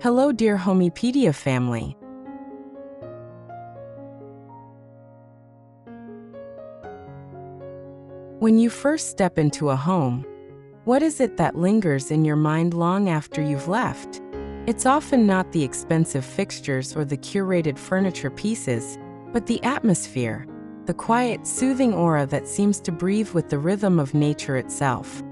Hello, dear Homepedia family. When you first step into a home, what is it that lingers in your mind long after you've left? It's often not the expensive fixtures or the curated furniture pieces, but the atmosphere, the quiet, soothing aura that seems to breathe with the rhythm of nature itself.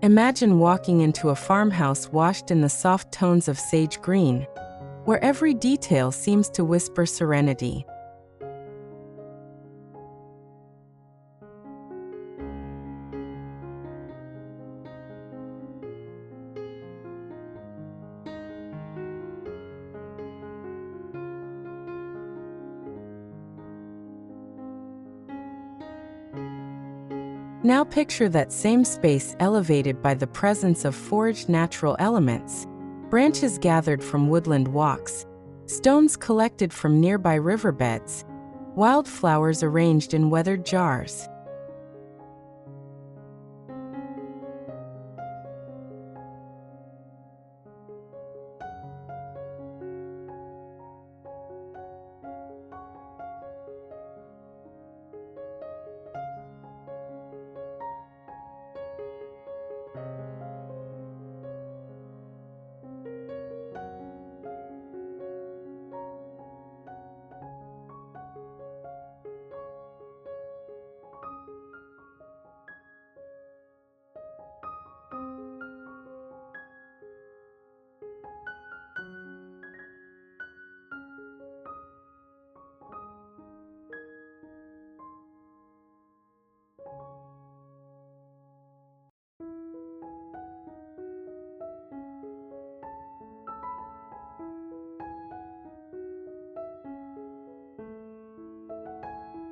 Imagine walking into a farmhouse washed in the soft tones of sage green, where every detail seems to whisper serenity. Now picture that same space elevated by the presence of foraged natural elements, branches gathered from woodland walks, stones collected from nearby riverbeds, wildflowers arranged in weathered jars.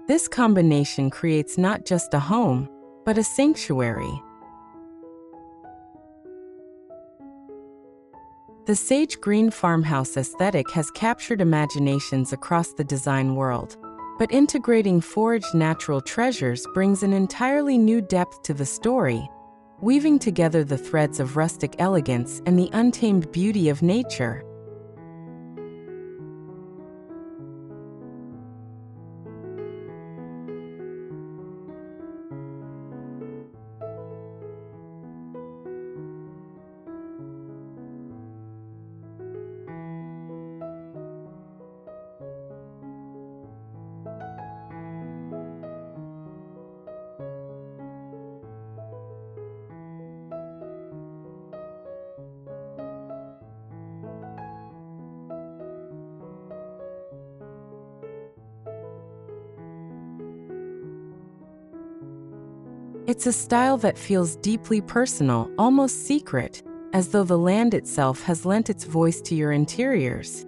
This combination creates not just a home, but a sanctuary. The sage green farmhouse aesthetic has captured imaginations across the design world, but integrating foraged natural treasures brings an entirely new depth to the story, weaving together the threads of rustic elegance and the untamed beauty of nature. It's a style that feels deeply personal, almost secret, as though the land itself has lent its voice to your interiors.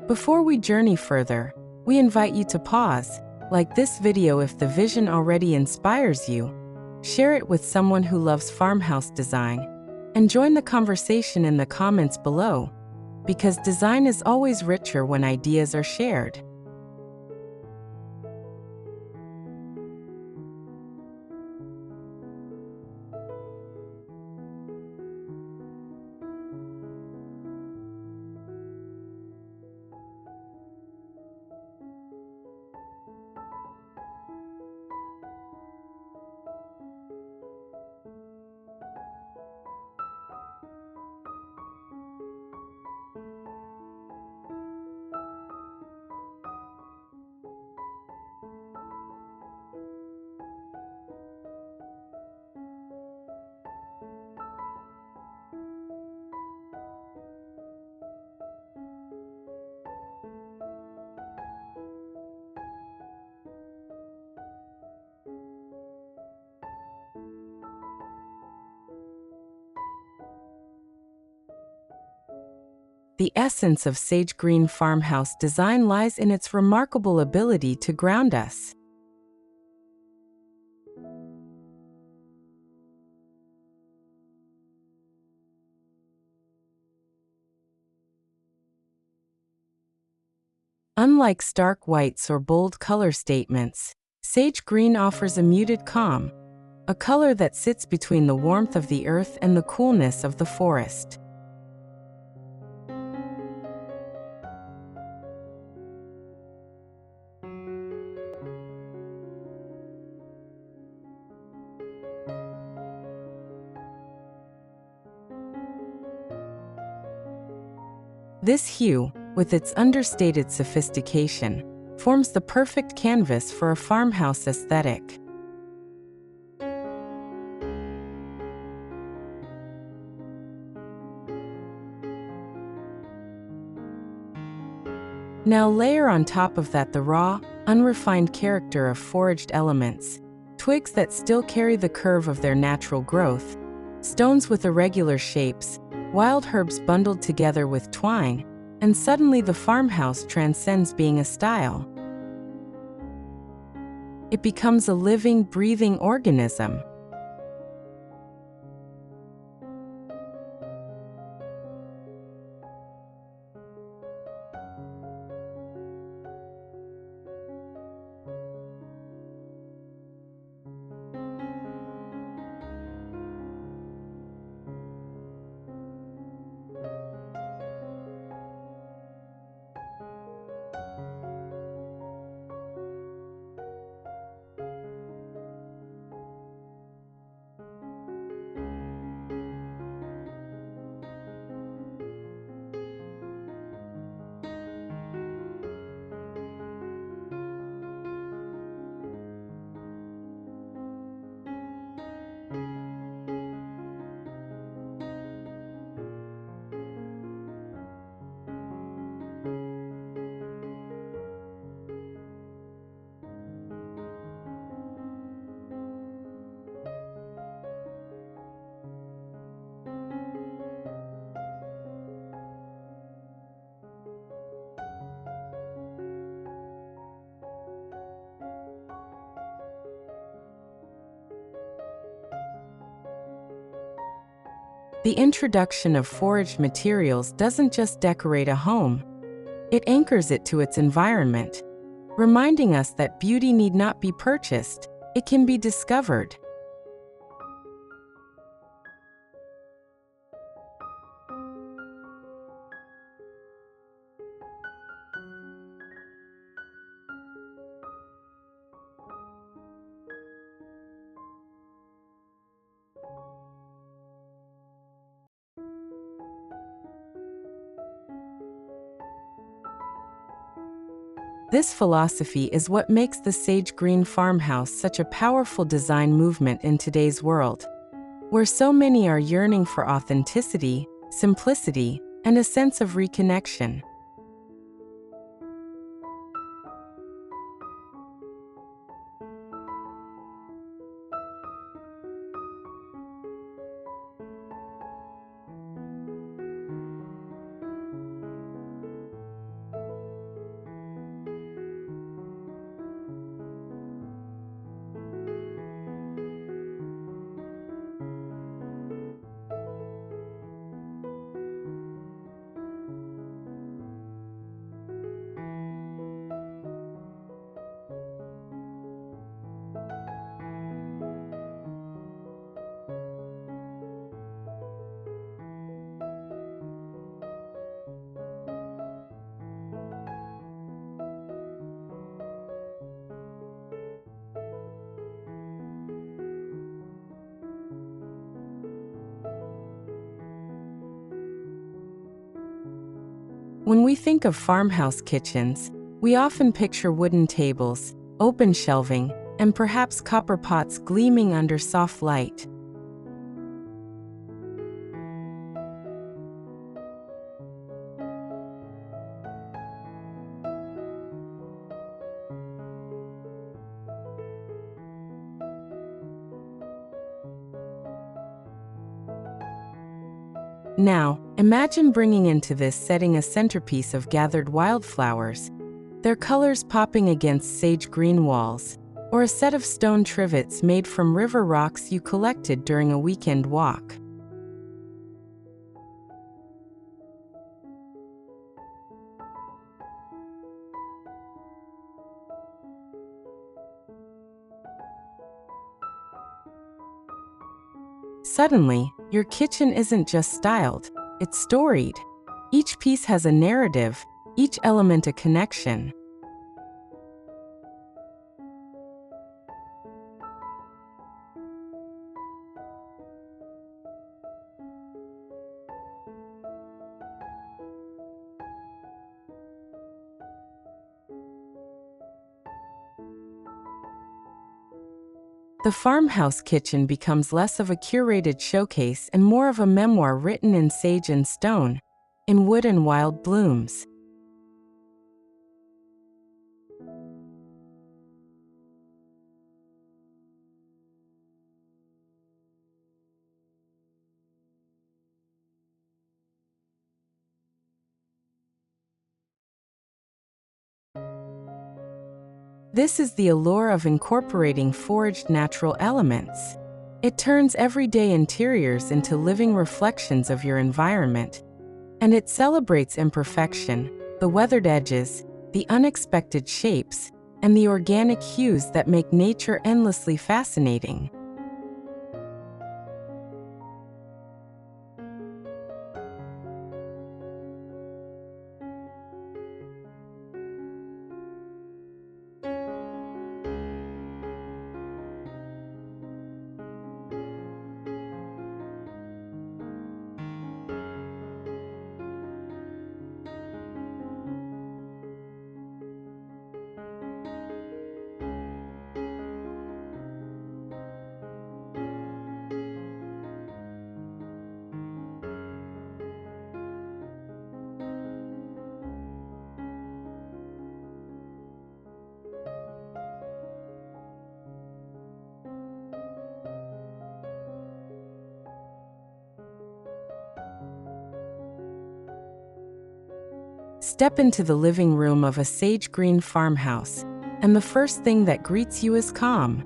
Before we journey further, we invite you to pause, like this video if the vision already inspires you, share it with someone who loves farmhouse design, and join the conversation in the comments below, because design is always richer when ideas are shared. The essence of sage green farmhouse design lies in its remarkable ability to ground us. Unlike stark whites or bold color statements, sage green offers a muted calm, a color that sits between the warmth of the earth and the coolness of the forest. This hue, with its understated sophistication, forms the perfect canvas for a farmhouse aesthetic. Now layer on top of that the raw, unrefined character of foraged elements, twigs that still carry the curve of their natural growth, stones with irregular shapes, wild herbs bundled together with twine, and suddenly the farmhouse transcends being a style. It becomes a living, breathing organism. The introduction of foraged materials doesn't just decorate a home, it anchors it to its environment, reminding us that beauty need not be purchased, it can be discovered. This philosophy is what makes the sage green farmhouse such a powerful design movement in today's world, where so many are yearning for authenticity, simplicity, and a sense of reconnection. When we think of farmhouse kitchens, we often picture wooden tables, open shelving, and perhaps copper pots gleaming under soft light. Now, imagine bringing into this setting a centerpiece of gathered wildflowers, their colors popping against sage green walls, or a set of stone trivets made from river rocks you collected during a weekend walk. Suddenly, your kitchen isn't just styled, it's storied. Each piece has a narrative, each element a connection. The farmhouse kitchen becomes less of a curated showcase and more of a memoir written in sage and stone, in wood and wild blooms. This is the allure of incorporating foraged natural elements. It turns everyday interiors into living reflections of your environment, and it celebrates imperfection, the weathered edges, the unexpected shapes, and the organic hues that make nature endlessly fascinating. Step into the living room of a sage green farmhouse, and the first thing that greets you is calm.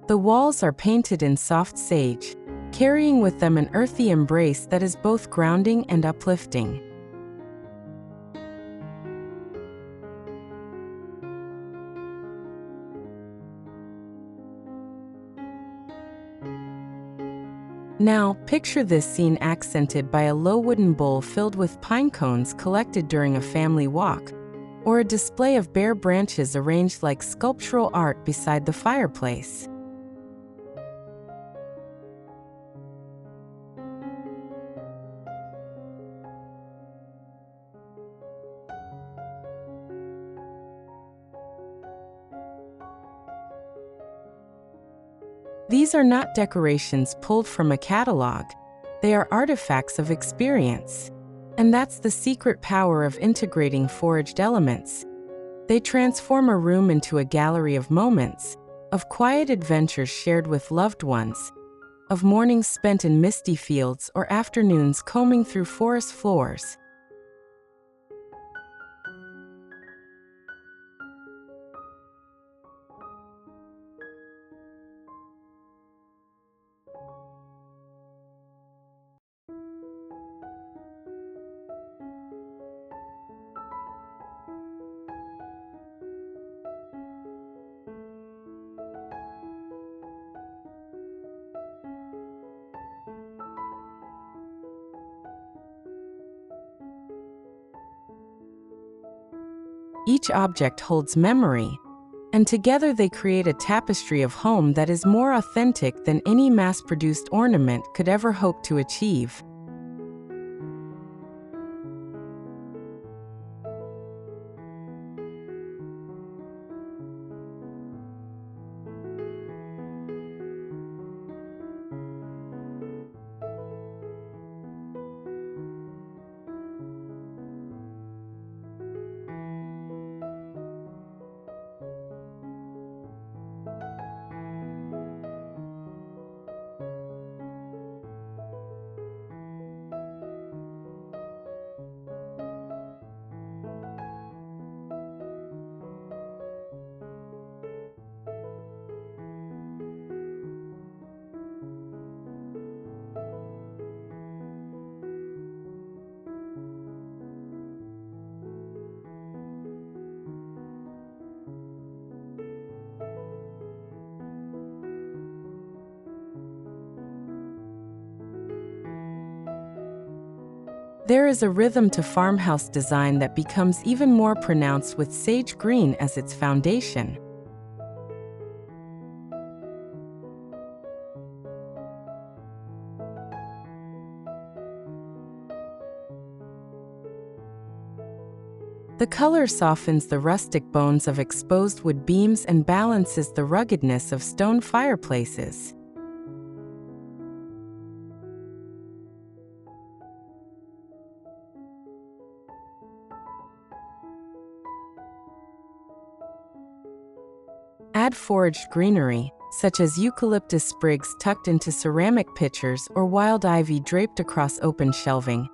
The walls are painted in soft sage, carrying with them an earthy embrace that is both grounding and uplifting. Now, picture this scene accented by a low wooden bowl filled with pine cones collected during a family walk, or a display of bare branches arranged like sculptural art beside the fireplace. These are not decorations pulled from a catalog. They are artifacts of experience. And that's the secret power of integrating foraged elements. They transform a room into a gallery of moments, of quiet adventures shared with loved ones, of mornings spent in misty fields or afternoons combing through forest floors. Each object holds memory, and together they create a tapestry of home that is more authentic than any mass-produced ornament could ever hope to achieve. There is a rhythm to farmhouse design that becomes even more pronounced with sage green as its foundation. The color softens the rustic bones of exposed wood beams and balances the ruggedness of stone fireplaces. Add foraged greenery, such as eucalyptus sprigs tucked into ceramic pitchers or wild ivy draped across open shelving,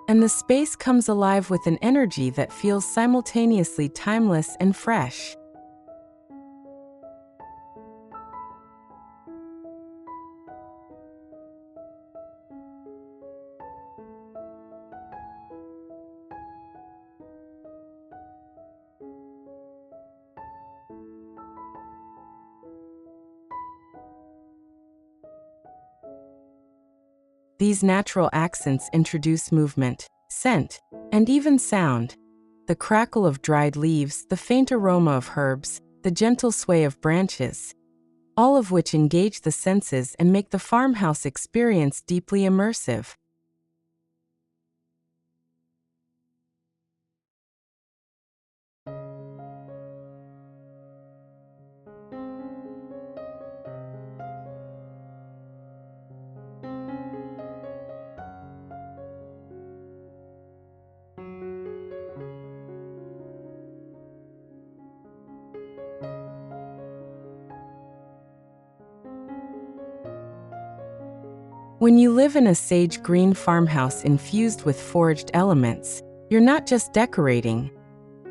and the space comes alive with an energy that feels simultaneously timeless and fresh. These natural accents introduce movement, scent, and even sound. The crackle of dried leaves, the faint aroma of herbs, the gentle sway of branches, all of which engage the senses and make the farmhouse experience deeply immersive. When you live in a sage green farmhouse infused with foraged elements, you're not just decorating,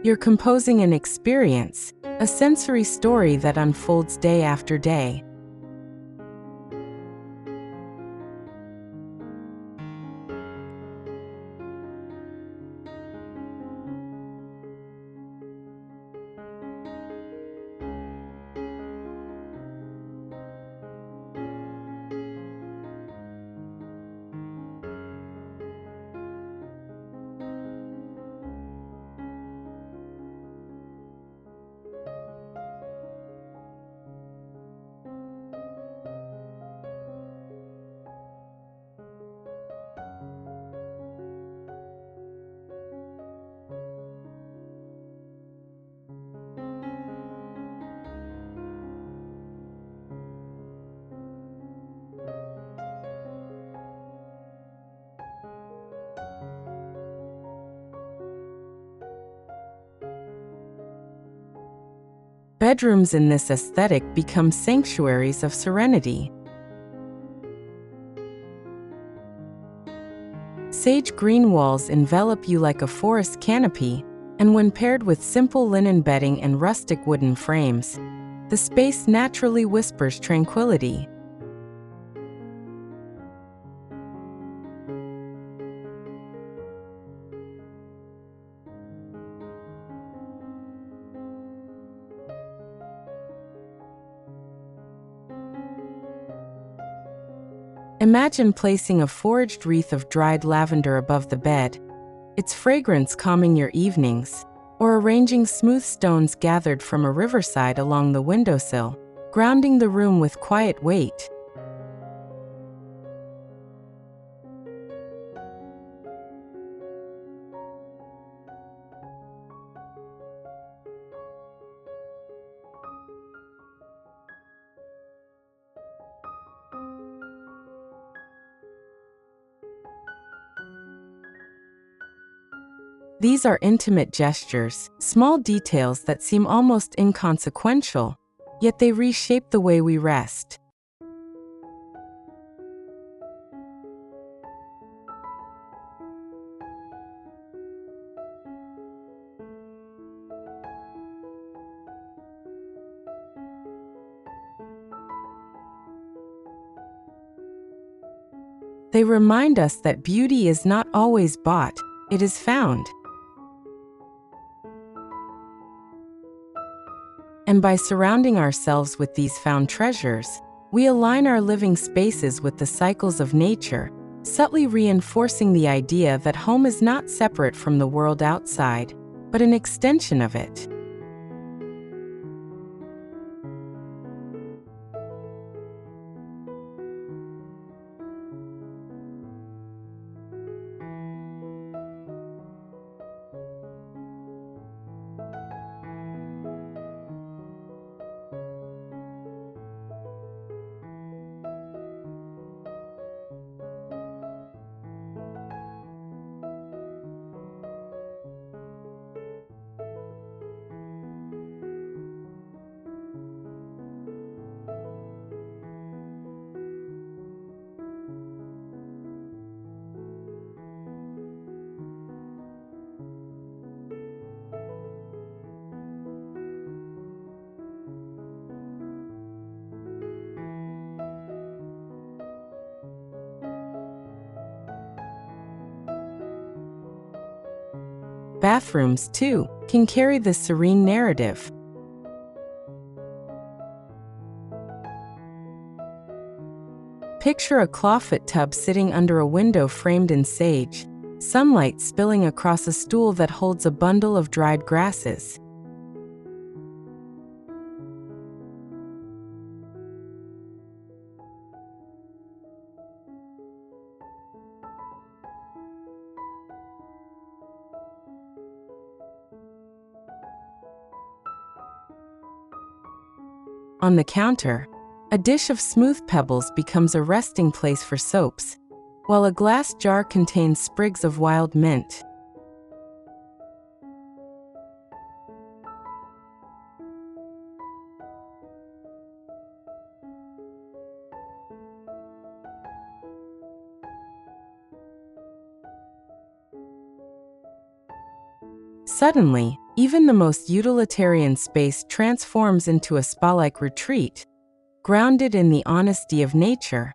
you're composing an experience, a sensory story that unfolds day after day. Bedrooms in this aesthetic become sanctuaries of serenity. Sage green walls envelop you like a forest canopy, and when paired with simple linen bedding and rustic wooden frames, the space naturally whispers tranquility. Imagine placing a foraged wreath of dried lavender above the bed, its fragrance calming your evenings, or arranging smooth stones gathered from a riverside along the windowsill, grounding the room with quiet weight. These are intimate gestures, small details that seem almost inconsequential, yet they reshape the way we rest. They remind us that beauty is not always bought, it is found. And by surrounding ourselves with these found treasures, we align our living spaces with the cycles of nature, subtly reinforcing the idea that home is not separate from the world outside, but an extension of it. Bathrooms, too, can carry this serene narrative. Picture a clawfoot tub sitting under a window framed in sage, sunlight spilling across a stool that holds a bundle of dried grasses. On the counter, a dish of smooth pebbles becomes a resting place for soaps, while a glass jar contains sprigs of wild mint. Suddenly, even the most utilitarian space transforms into a spa-like retreat, grounded in the honesty of nature.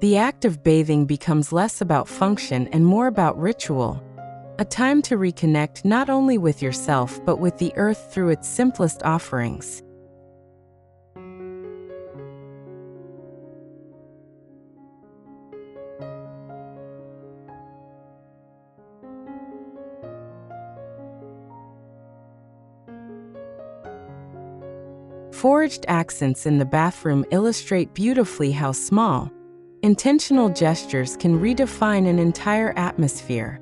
The act of bathing becomes less about function and more about ritual, a time to reconnect not only with yourself but with the earth through its simplest offerings. Foraged accents in the bathroom illustrate beautifully how small, intentional gestures can redefine an entire atmosphere.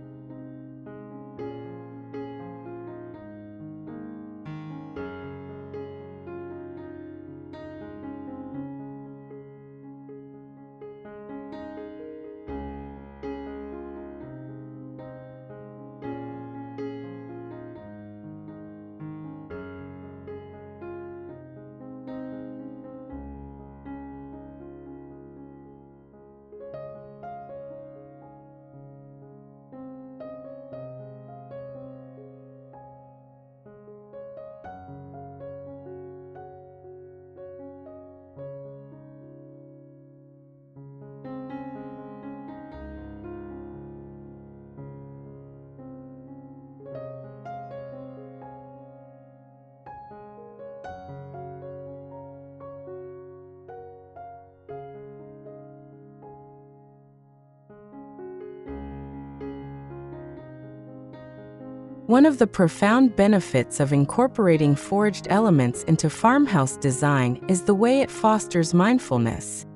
One of the profound benefits of incorporating foraged elements into farmhouse design is the way it fosters mindfulness.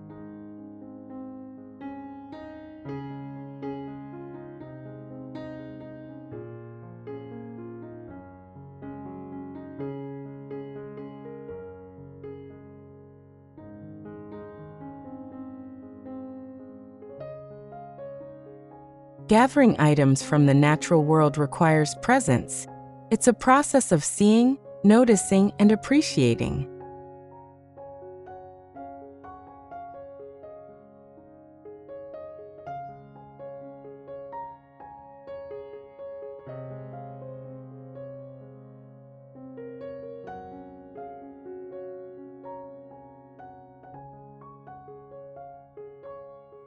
Gathering items from the natural world requires presence. It's a process of seeing, noticing, and appreciating.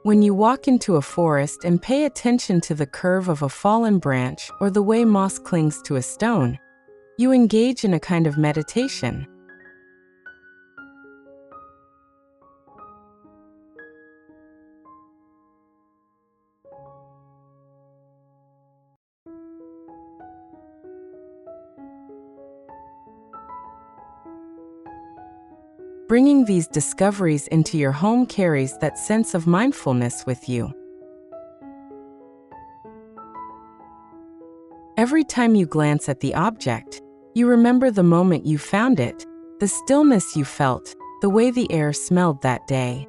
When you walk into a forest and pay attention to the curve of a fallen branch or the way moss clings to a stone, you engage in a kind of meditation. Bringing these discoveries into your home carries that sense of mindfulness with you. Every time you glance at the object, you remember the moment you found it, the stillness you felt, the way the air smelled that day.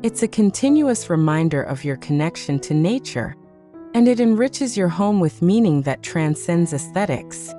It's a continuous reminder of your connection to nature, and it enriches your home with meaning that transcends aesthetics.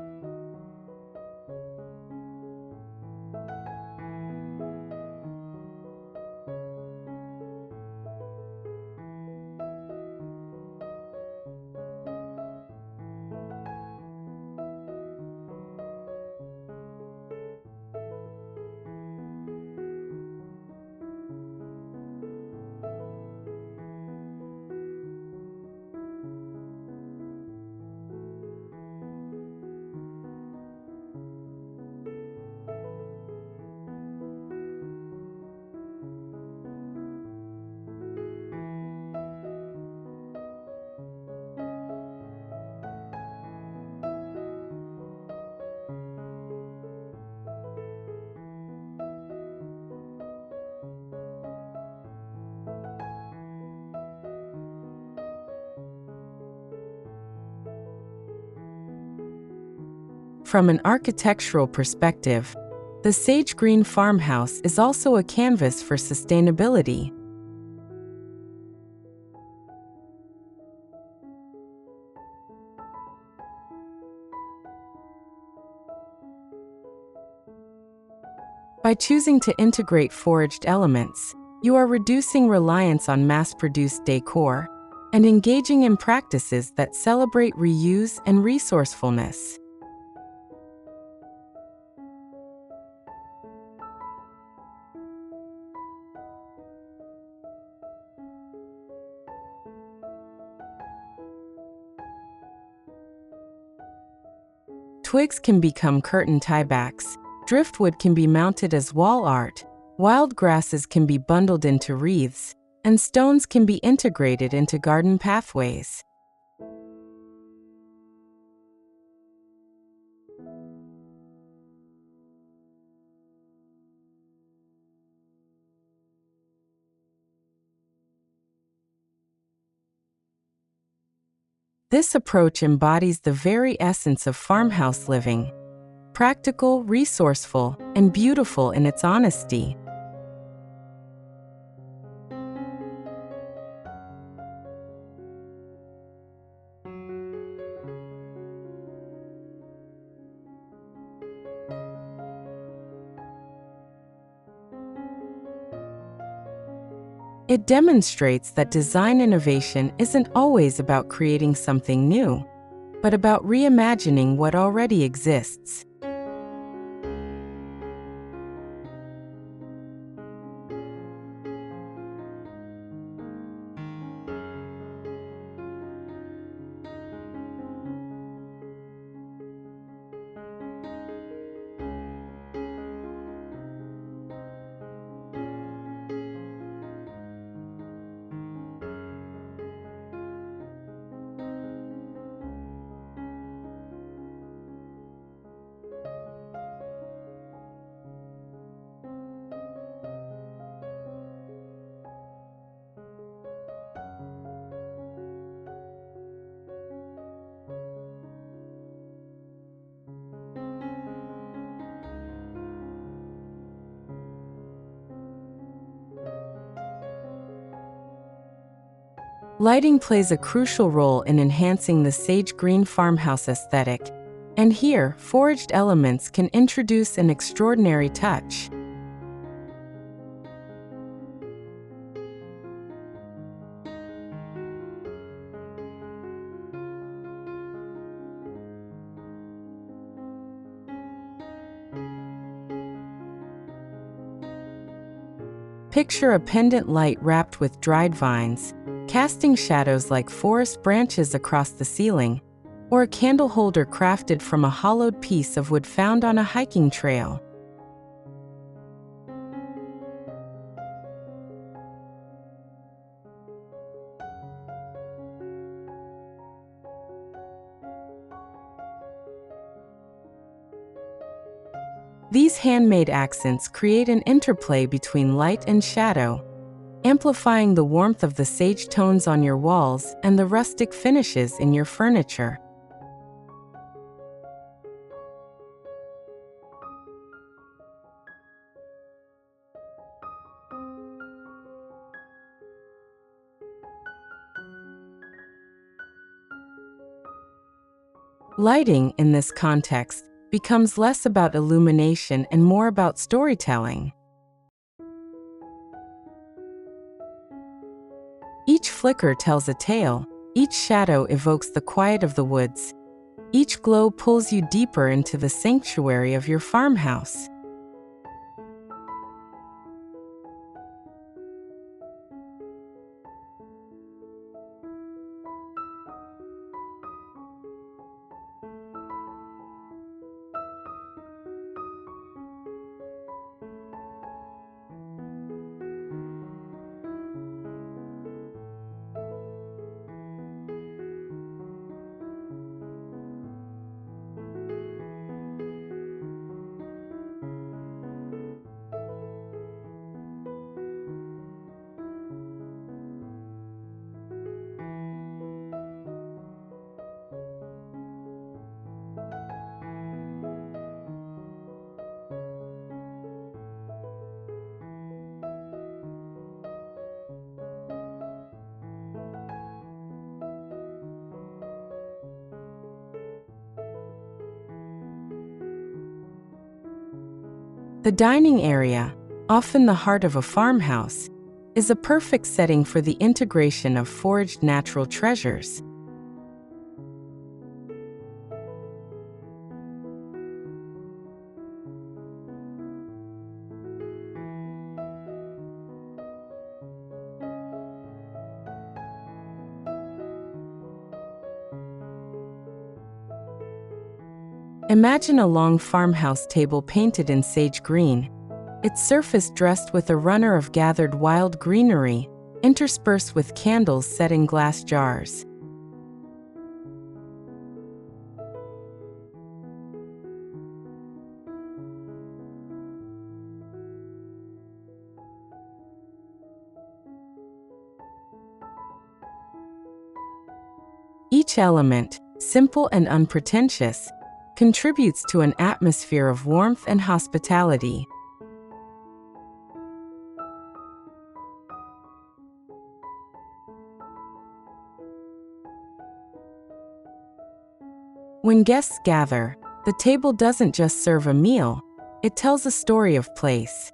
From an architectural perspective, the sage green farmhouse is also a canvas for sustainability. By choosing to integrate foraged elements, you are reducing reliance on mass-produced decor and engaging in practices that celebrate reuse and resourcefulness. Twigs can become curtain tiebacks, driftwood can be mounted as wall art, wild grasses can be bundled into wreaths, and stones can be integrated into garden pathways. This approach embodies the very essence of farmhouse living: practical, resourceful, and beautiful in its honesty. It demonstrates that design innovation isn't always about creating something new, but about reimagining what already exists. Lighting plays a crucial role in enhancing the sage green farmhouse aesthetic, and here, foraged elements can introduce an extraordinary touch. Picture a pendant light wrapped with dried vines, casting shadows like forest branches across the ceiling, or a candle holder crafted from a hollowed piece of wood found on a hiking trail. These handmade accents create an interplay between light and shadow, amplifying the warmth of the sage tones on your walls and the rustic finishes in your furniture. Lighting, in this context, becomes less about illumination and more about storytelling. Each flicker tells a tale, each shadow evokes the quiet of the woods, each glow pulls you deeper into the sanctuary of your farmhouse. The dining area, often the heart of a farmhouse, is a perfect setting for the integration of foraged natural treasures. Imagine a long farmhouse table painted in sage green, its surface dressed with a runner of gathered wild greenery, interspersed with candles set in glass jars. Each element, simple and unpretentious, contributes to an atmosphere of warmth and hospitality. When guests gather, the table doesn't just serve a meal, it tells a story of place.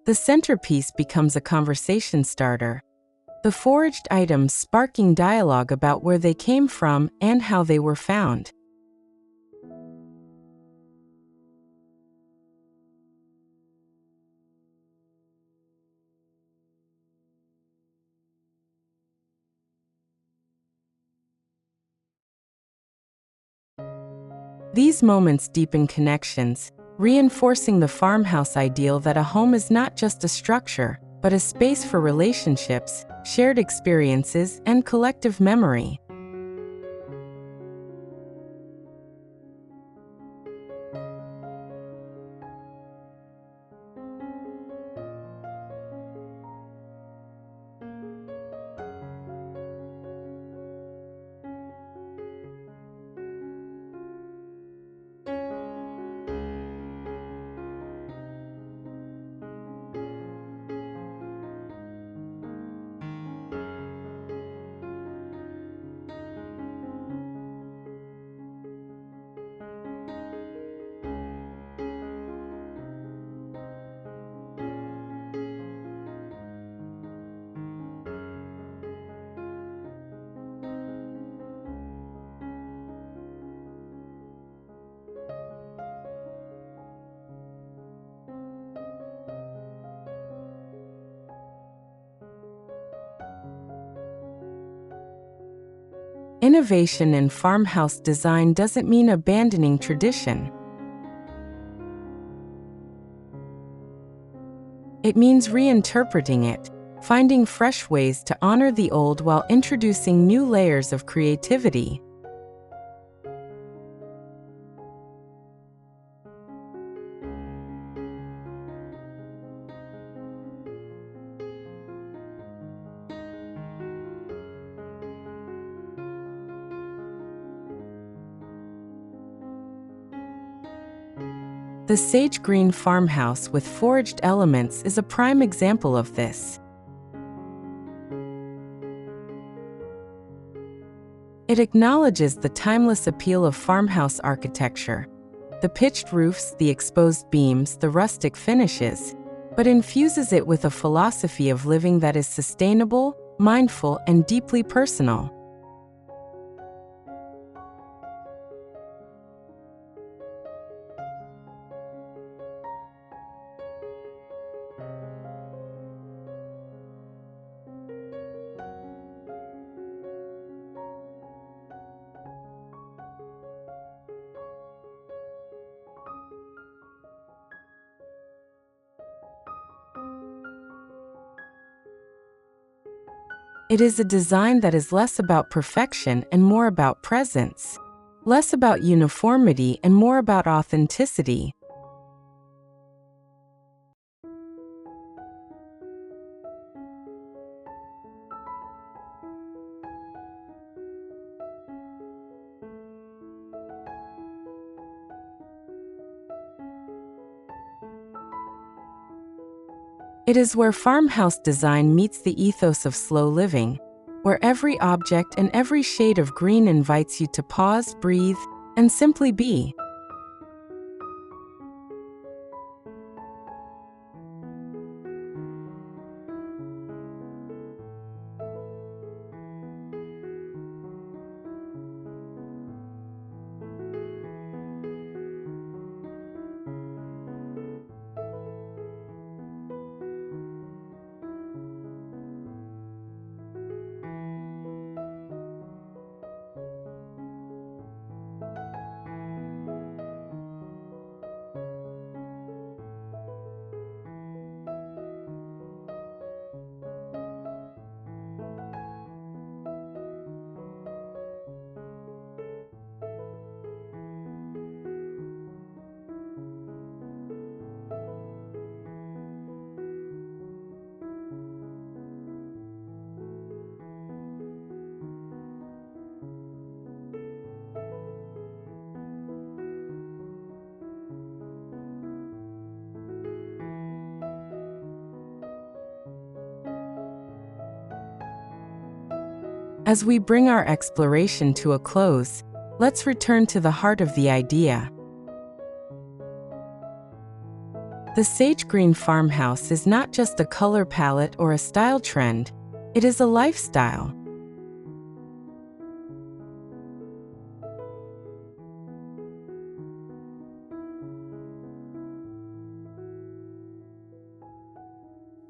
The centerpiece becomes a conversation starter, the foraged items sparking dialogue about where they came from and how they were found. These moments deepen connections, reinforcing the farmhouse ideal that a home is not just a structure, but a space for relationships, shared experiences, and collective memory. Innovation in farmhouse design doesn't mean abandoning tradition. It means reinterpreting it, finding fresh ways to honor the old while introducing new layers of creativity. The sage green farmhouse with foraged elements is a prime example of this. It acknowledges the timeless appeal of farmhouse architecture, the pitched roofs, the exposed beams, the rustic finishes, but infuses it with a philosophy of living that is sustainable, mindful, and deeply personal. It is a design that is less about perfection and more about presence, less about uniformity and more about authenticity. It is where farmhouse design meets the ethos of slow living, where every object and every shade of green invites you to pause, breathe, and simply be. As we bring our exploration to a close, let's return to the heart of the idea. The sage green farmhouse is not just a color palette or a style trend, it is a lifestyle.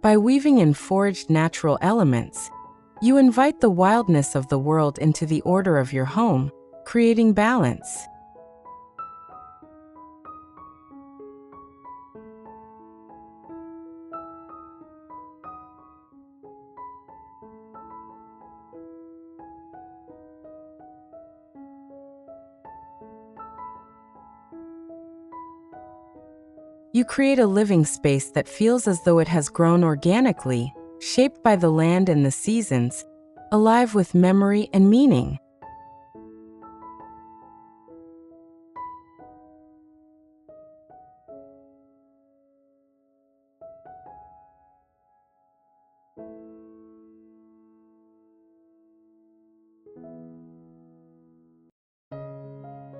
By weaving in foraged natural elements, you invite the wildness of the world into the order of your home, creating balance. You create a living space that feels as though it has grown organically, shaped by the land and the seasons, alive with memory and meaning.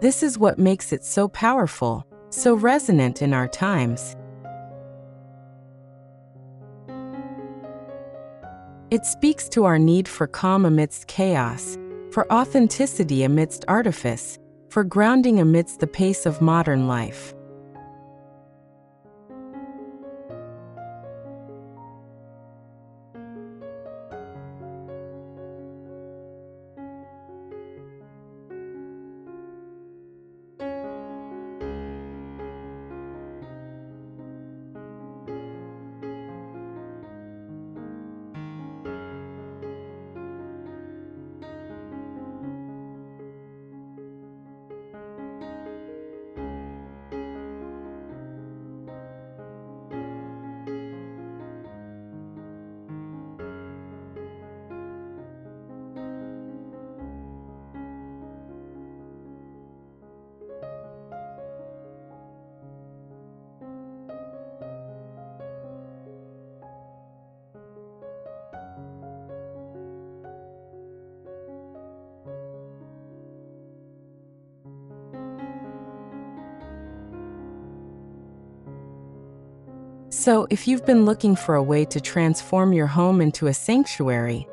This is what makes it so powerful, so resonant in our times. It speaks to our need for calm amidst chaos, for authenticity amidst artifice, for grounding amidst the pace of modern life. So, if you've been looking for a way to transform your home into a sanctuary,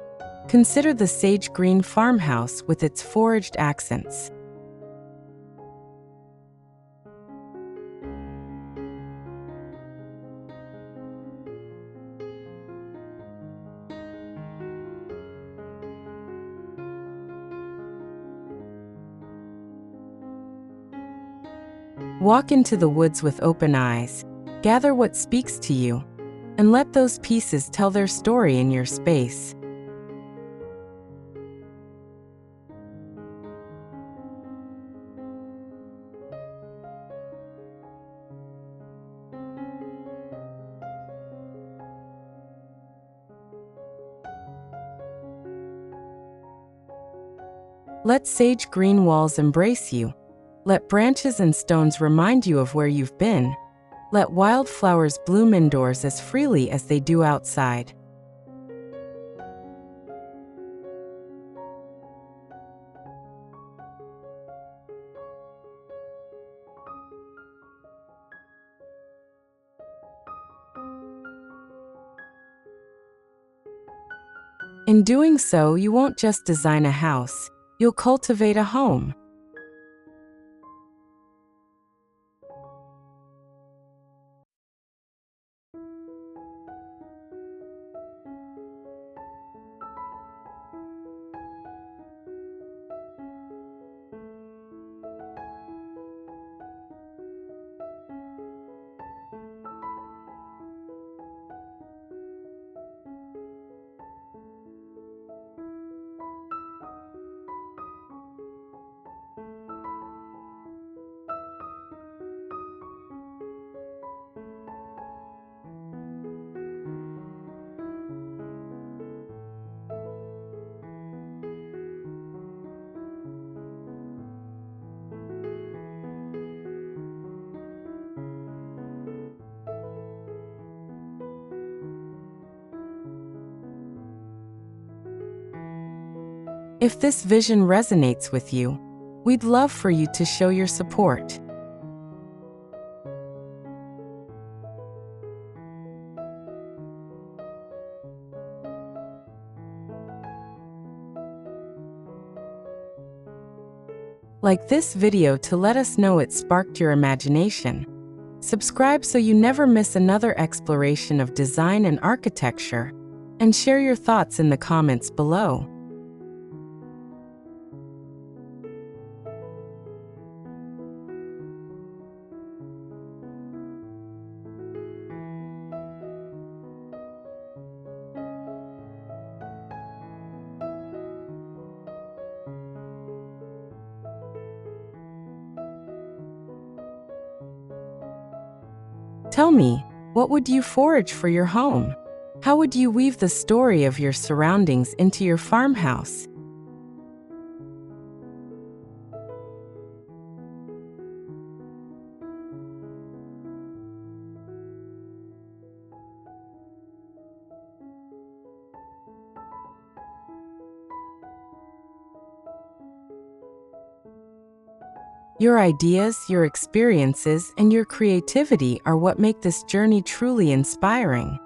consider the sage green farmhouse with its foraged accents. Walk into the woods with open eyes, gather what speaks to you, and let those pieces tell their story in your space. Let sage green walls embrace you. Let branches and stones remind you of where you've been. Let wildflowers bloom indoors as freely as they do outside. In doing so, you won't just design a house, you'll cultivate a home. If this vision resonates with you, we'd love for you to show your support. Like this video to let us know it sparked your imagination. Subscribe so you never miss another exploration of design and architecture, and share your thoughts in the comments below. Tell me, what would you forage for your home? How would you weave the story of your surroundings into your farmhouse? Your ideas, your experiences, and your creativity are what make this journey truly inspiring.